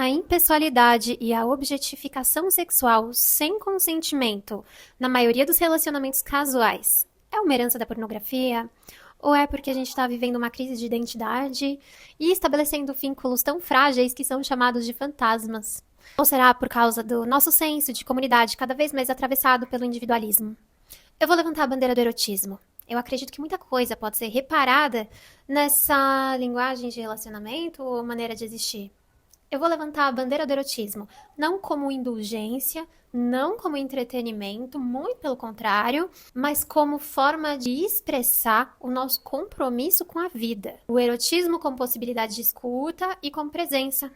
A impessoalidade e a objetificação sexual sem consentimento, na maioria dos relacionamentos casuais, é uma herança da pornografia? Ou é porque a gente está vivendo uma crise de identidade e estabelecendo vínculos tão frágeis que são chamados de fantasmas? Ou será por causa do nosso senso de comunidade cada vez mais atravessado pelo individualismo? Eu vou levantar a bandeira do erotismo. Eu acredito que muita coisa pode ser reparada nessa linguagem de relacionamento ou maneira de existir. Eu vou levantar a bandeira do erotismo, não como indulgência, não como entretenimento, muito pelo contrário, mas como forma de expressar o nosso compromisso com a vida. O erotismo como possibilidade de escuta e como presença.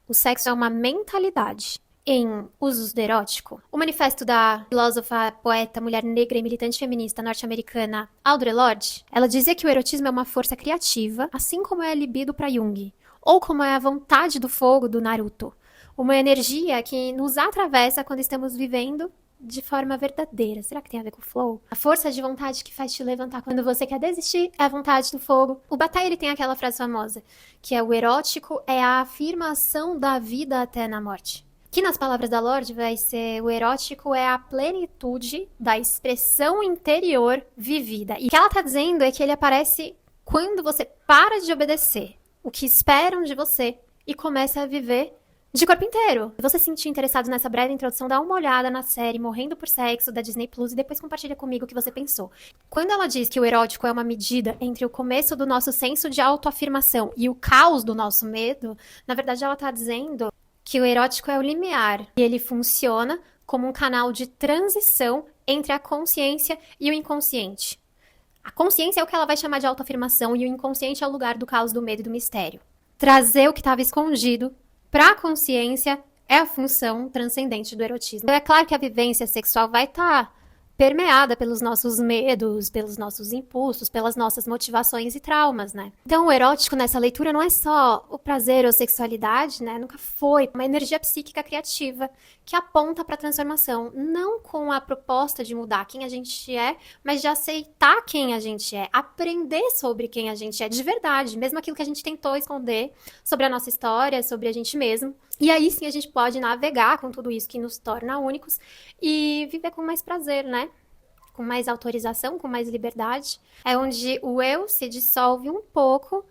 O sexo é uma mentalidade. Em Usos do Erótico, o manifesto da filósofa, poeta, mulher negra e militante feminista norte-americana Audre Lorde, ela dizia que o erotismo é uma força criativa, assim como é a libido para Jung, ou como é a vontade do fogo do Naruto, uma energia que nos atravessa quando estamos vivendo de forma verdadeira. Será que tem a ver com o flow? A força de vontade que faz te levantar quando você quer desistir é a vontade do fogo. O Bataille, ele tem aquela frase famosa, que é: o erótico é a afirmação da vida até na morte. Que nas palavras da Lorde vai ser: o erótico é a plenitude da expressão interior vivida. E o que ela tá dizendo é que ele aparece quando você para de obedecer o que esperam de você e começa a viver de corpo inteiro. Se você se sentir interessado nessa breve introdução, dá uma olhada na série Morrendo por Sexo, da Disney Plus, e depois compartilha comigo o que você pensou. Quando ela diz que o erótico é uma medida entre o começo do nosso senso de autoafirmação e o caos do nosso medo, na verdade ela tá dizendo que o erótico é o limiar e ele funciona como um canal de transição entre a consciência e o inconsciente. A consciência é o que ela vai chamar de autoafirmação e o inconsciente é o lugar do caos, do medo e do mistério. Trazer o que estava escondido para a consciência é a função transcendente do erotismo. É claro que a vivência sexual vai estar permeada pelos nossos medos, pelos nossos impulsos, pelas nossas motivações e traumas, né? Então, o erótico nessa leitura não é só o prazer ou sexualidade, né? Nunca foi uma energia psíquica criativa que aponta para a transformação, não com a proposta de mudar quem a gente é, mas de aceitar quem a gente é, aprender sobre quem a gente é de verdade, mesmo aquilo que a gente tentou esconder sobre a nossa história, sobre a gente mesmo. E aí sim a gente pode navegar com tudo isso que nos torna únicos e viver com mais prazer, né? Com mais autorização, com mais liberdade. É onde o eu se dissolve um pouco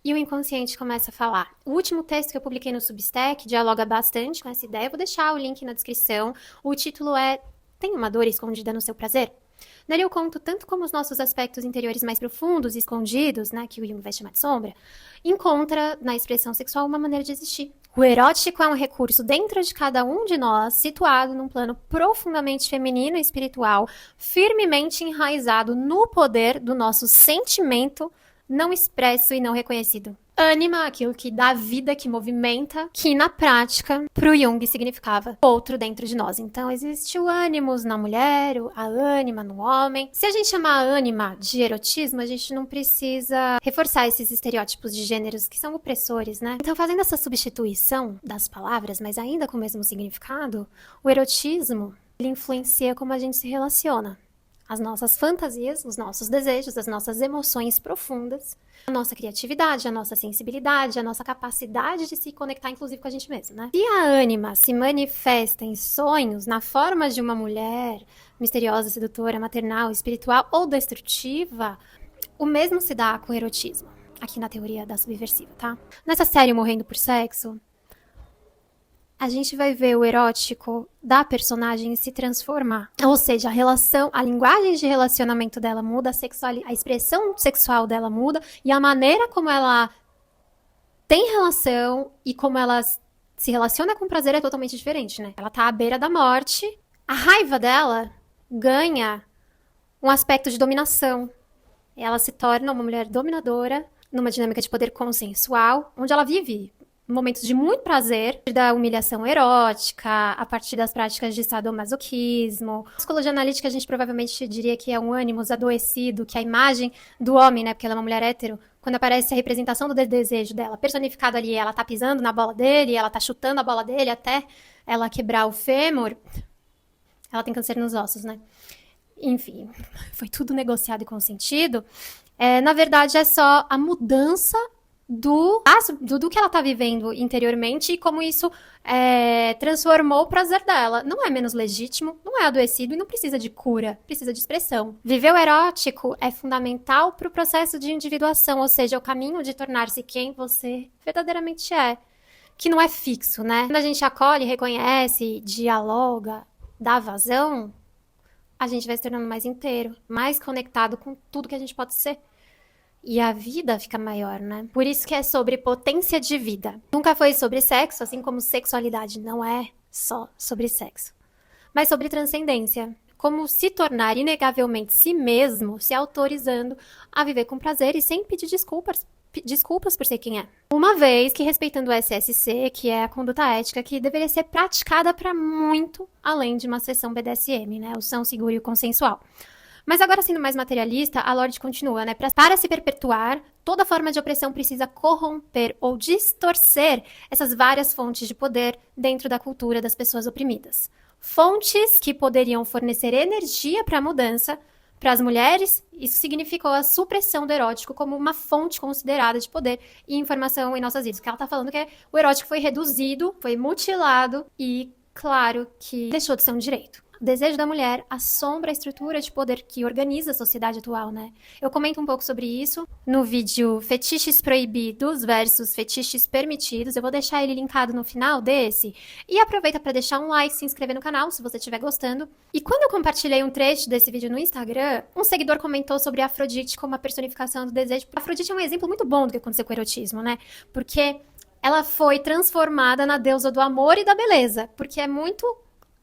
e o inconsciente começa a falar. O último texto que eu publiquei no Substack dialoga bastante com essa ideia. Eu vou deixar o link na descrição. O título é: Tem uma dor escondida no seu prazer? Nele eu conto tanto como os nossos aspectos interiores mais profundos e escondidos, né, que o Jung vai chamar de sombra, encontra na expressão sexual uma maneira de existir. O erótico é um recurso dentro de cada um de nós, situado num plano profundamente feminino e espiritual, firmemente enraizado no poder do nosso sentimento não expresso e não reconhecido. Ânima, aquilo que dá vida, que movimenta, que na prática, pro Jung, significava outro dentro de nós. Então, existe o ânimos na mulher, a ânima no homem. Se a gente chamar a ânima de erotismo, a gente não precisa reforçar esses estereótipos de gêneros que são opressores, né? Então, fazendo essa substituição das palavras, mas ainda com o mesmo significado, o erotismo, ele influencia como a gente se relaciona. As nossas fantasias, os nossos desejos, as nossas emoções profundas, a nossa criatividade, a nossa sensibilidade, a nossa capacidade de se conectar, inclusive, com a gente mesmo, né? Se a ânima se manifesta em sonhos, na forma de uma mulher misteriosa, sedutora, maternal, espiritual ou destrutiva, o mesmo se dá com o erotismo, aqui na teoria da subversiva, tá? Nessa série Morrendo por Sexo, a gente vai ver o erótico da personagem se transformar. Ou seja, a relação, a linguagem de relacionamento dela muda, a expressão sexual dela muda e a maneira como ela tem relação e como ela se relaciona com o prazer é totalmente diferente, né? Ela tá à beira da morte, a raiva dela ganha um aspecto de dominação. Ela se torna uma mulher dominadora numa dinâmica de poder consensual, onde ela vive momentos de muito prazer, da humilhação erótica, a partir das práticas de sadomasoquismo. Na psicologia analítica, a gente provavelmente diria que é um ânimos adoecido, que a imagem do homem, né, porque ela é uma mulher hétero, quando aparece a representação do desejo dela, personificado ali, ela tá pisando na bola dele, ela tá chutando a bola dele até ela quebrar o fêmur, ela tem câncer nos ossos, né? Enfim, foi tudo negociado e consentido. Na verdade, é só a mudança do que ela tá vivendo interiormente e como isso transformou o prazer dela. Não é menos legítimo, não é adoecido e não precisa de cura, precisa de expressão. Viver o erótico é fundamental para o processo de individuação, ou seja, o caminho de tornar-se quem você verdadeiramente é, que não é fixo, né? Quando a gente acolhe, reconhece, dialoga, dá vazão, a gente vai se tornando mais inteiro, mais conectado com tudo que a gente pode ser. E a vida fica maior, né? Por isso que é sobre potência de vida. Nunca foi sobre sexo, assim como sexualidade não é só sobre sexo. Mas sobre transcendência. Como se tornar inegavelmente si mesmo, se autorizando a viver com prazer e sem pedir desculpas por ser quem é. Uma vez que respeitando o SSC, que é a conduta ética, que deveria ser praticada para muito além de uma sessão BDSM, né? O são seguro e o consensual. Mas agora, sendo mais materialista, a Lorde continua, né? Para se perpetuar, toda forma de opressão precisa corromper ou distorcer essas várias fontes de poder dentro da cultura das pessoas oprimidas. Fontes que poderiam fornecer energia para a mudança. Para as mulheres, isso significou a supressão do erótico como uma fonte considerada de poder e informação em nossas vidas. O que ela está falando que o erótico foi reduzido, foi mutilado e, claro, que deixou de ser um direito. O desejo da mulher assombra a estrutura de poder que organiza a sociedade atual, né? Eu comento um pouco sobre isso no vídeo Fetiches Proibidos versus Fetiches Permitidos. Eu vou deixar ele linkado no final desse. E aproveita para deixar um like, se inscrever no canal, se você estiver gostando. E quando eu compartilhei um trecho desse vídeo no Instagram, um seguidor comentou sobre a Afrodite como a personificação do desejo. A Afrodite é um exemplo muito bom do que aconteceu com o erotismo, né? Porque ela foi transformada na deusa do amor e da beleza. Porque é muito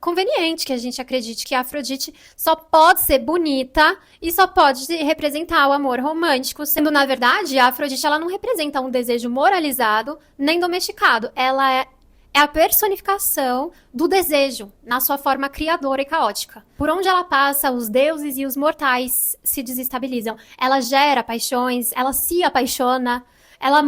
conveniente que a gente acredite que a Afrodite só pode ser bonita e só pode representar o amor romântico, sendo, na verdade, a Afrodite ela não representa um desejo moralizado nem domesticado. Ela é a personificação do desejo na sua forma criadora e caótica. Por onde ela passa, os deuses e os mortais se desestabilizam. Ela gera paixões, ela se apaixona, ela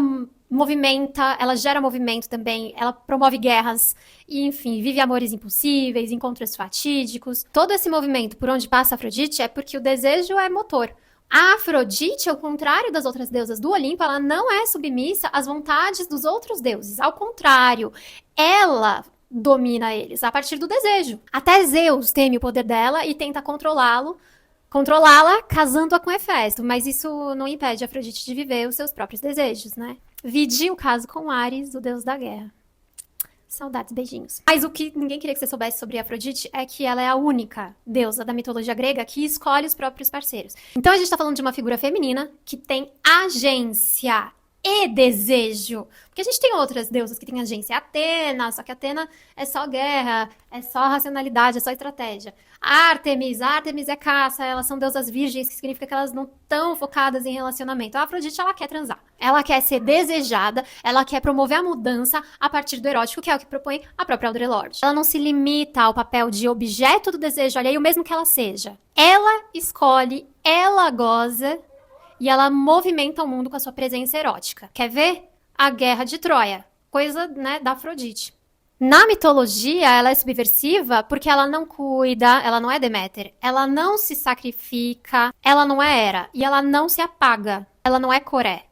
movimenta, ela gera movimento também, ela promove guerras e, enfim, vive amores impossíveis, encontros fatídicos. Todo esse movimento por onde passa a Afrodite é porque o desejo é motor. A Afrodite, ao contrário das outras deusas do Olimpo, ela não é submissa às vontades dos outros deuses. Ao contrário, ela domina eles a partir do desejo. Até Zeus teme o poder dela e tenta controlá-la casando-a com Hefesto, mas isso não impede a Afrodite de viver os seus próprios desejos, né? Vide o caso com Ares, o deus da guerra. Saudades, beijinhos. Mas o que ninguém queria que você soubesse sobre a Afrodite é que ela é a única deusa da mitologia grega que escolhe os próprios parceiros. Então a gente tá falando de uma figura feminina que tem agência e desejo. Porque a gente tem outras deusas que têm agência. Atena, só que Atena é só guerra, é só racionalidade, é só estratégia. Artemis é caça, elas são deusas virgens, que significa que elas não estão focadas em relacionamento. A Afrodite, ela quer transar. Ela quer ser desejada, ela quer promover a mudança a partir do erótico, que é o que propõe a própria Audre Lorde. Ela não se limita ao papel de objeto do desejo alheio, mesmo que ela seja. Ela escolhe, ela goza, e ela movimenta o mundo com a sua presença erótica. Quer ver? A Guerra de Troia. Coisa, né, da Afrodite. Na mitologia, ela é subversiva porque ela não cuida, ela não é Deméter, ela não se sacrifica, ela não é Hera, e ela não se apaga, ela não é Coré.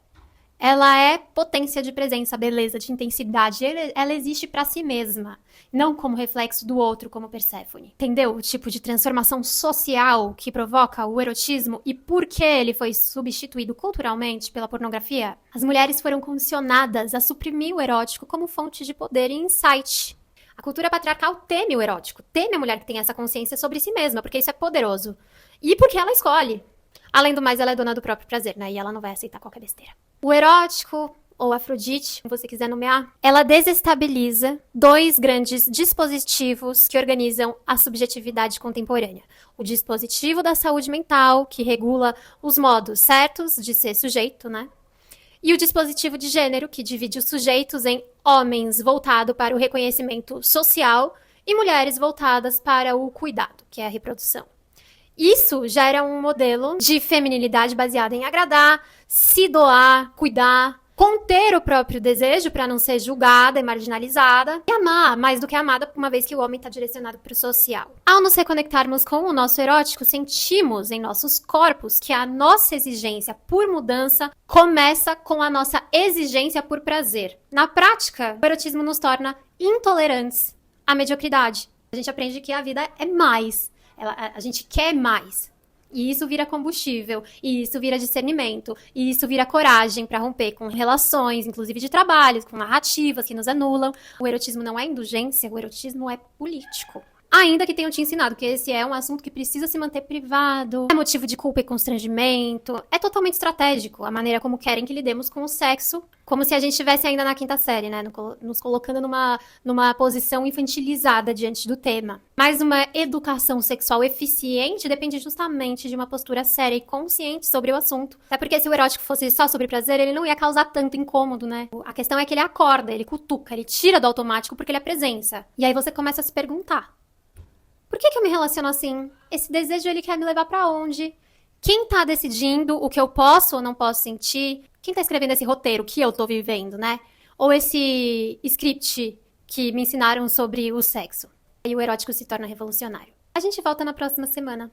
Ela é potência de presença, beleza, de intensidade. Ela existe pra si mesma, não como reflexo do outro, como Perséfone. Entendeu o tipo de transformação social que provoca o erotismo e por que ele foi substituído culturalmente pela pornografia? As mulheres foram condicionadas a suprimir o erótico como fonte de poder e insight. A cultura patriarcal teme o erótico, teme a mulher que tem essa consciência sobre si mesma, porque isso é poderoso. E porque ela escolhe. Além do mais, ela é dona do próprio prazer, né? E ela não vai aceitar qualquer besteira. O erótico, ou Afrodite, como você quiser nomear, ela desestabiliza dois grandes dispositivos que organizam a subjetividade contemporânea. O dispositivo da saúde mental, que regula os modos certos de ser sujeito, né? E o dispositivo de gênero, que divide os sujeitos em homens voltados para o reconhecimento social e mulheres voltadas para o cuidado, que é a reprodução. Isso gera um modelo de feminilidade baseado em agradar, se doar, cuidar, conter o próprio desejo para não ser julgada e marginalizada, e amar mais do que amada, uma vez que o homem está direcionado para o social. Ao nos reconectarmos com o nosso erótico, sentimos em nossos corpos que a nossa exigência por mudança começa com a nossa exigência por prazer. Na prática, o erotismo nos torna intolerantes à mediocridade. A gente aprende que a vida é mais, a gente quer mais. E isso vira combustível, e isso vira discernimento, e isso vira coragem para romper com relações, inclusive de trabalho, com narrativas que nos anulam. O erotismo não é indulgência, o erotismo é político. Ainda que tenham te ensinado que esse é um assunto que precisa se manter privado, é motivo de culpa e constrangimento, é totalmente estratégico a maneira como querem que lidemos com o sexo, como se a gente estivesse ainda na quinta série, né? Nos colocando numa posição infantilizada diante do tema. Mas uma educação sexual eficiente depende justamente de uma postura séria e consciente sobre o assunto. Até porque se o erótico fosse só sobre prazer, ele não ia causar tanto incômodo, né? A questão é que ele acorda, ele cutuca, ele tira do automático porque ele é presença. E aí você começa a se perguntar: por que eu me relaciono assim? Esse desejo, ele quer me levar pra onde? Quem tá decidindo o que eu posso ou não posso sentir? Quem tá escrevendo esse roteiro que eu tô vivendo, né? Ou esse script que me ensinaram sobre o sexo? E o erótico se torna revolucionário. A gente volta na próxima semana.